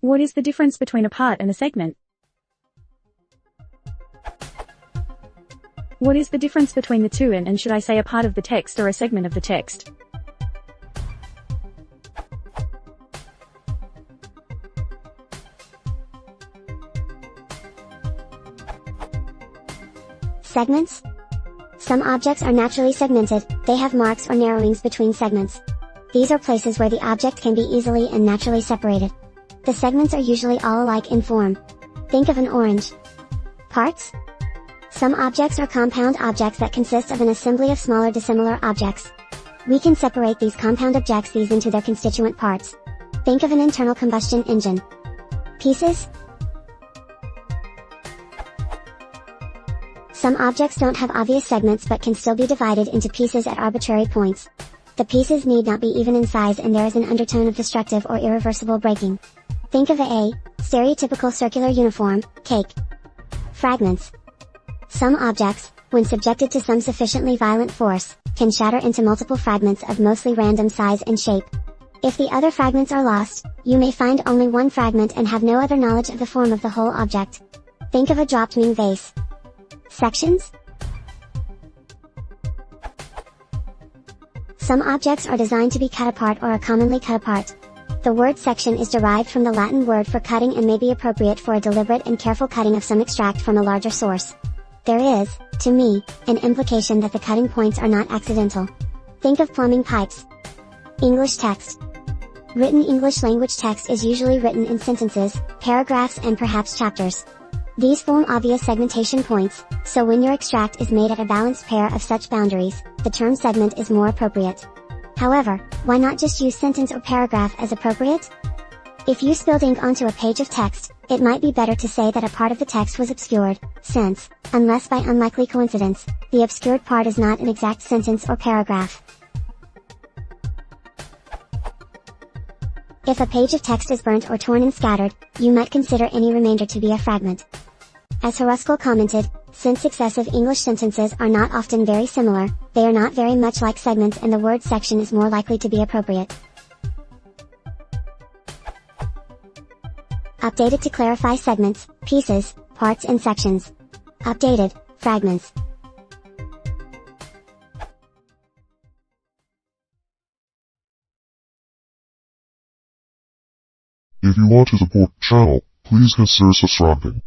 What is the difference between a part and a segment? What is the difference between the two, and should I say a part of the text or a segment of the text? Segments? Some objects are naturally segmented, they have marks or narrowings between segments. These are places where the object can be easily and naturally separated. The segments are usually all alike in form. Think of an orange. Parts? Some objects are compound objects that consist of an assembly of smaller dissimilar objects. We can separate these compound objects into their constituent parts. Think of an internal combustion engine. Pieces? Some objects don't have obvious segments but can still be divided into pieces at arbitrary points. The pieces need not be even in size, and there is an undertone of destructive or irreversible breaking. Think of a stereotypical circular uniform, cake. Fragments. Some objects, when subjected to some sufficiently violent force, can shatter into multiple fragments of mostly random size and shape. If the other fragments are lost, you may find only one fragment and have no other knowledge of the form of the whole object. Think of a dropped wing vase. Sections? Some objects are designed to be cut apart or are commonly cut apart. The word section is derived from the Latin word for cutting and may be appropriate for a deliberate and careful cutting of some extract from a larger source. There is, to me, an implication that the cutting points are not accidental. Think of plumbing pipes. English text. Written English language text is usually written in sentences, paragraphs, and perhaps chapters. These form obvious segmentation points, so when your extract is made at a balanced pair of such boundaries, the term segment is more appropriate. However, why not just use sentence or paragraph as appropriate? If you spilled ink onto a page of text, it might be better to say that a part of the text was obscured, since, unless by unlikely coincidence, the obscured part is not an exact sentence or paragraph. If a page of text is burnt or torn and scattered, you might consider any remainder to be a fragment. As Haruskal commented, since successive English sentences are not often very similar, they are not very much like segments, and the word section is more likely to be appropriate. Updated to clarify segments, pieces, parts and sections. Updated, fragments. If you want to support the channel, please consider subscribing.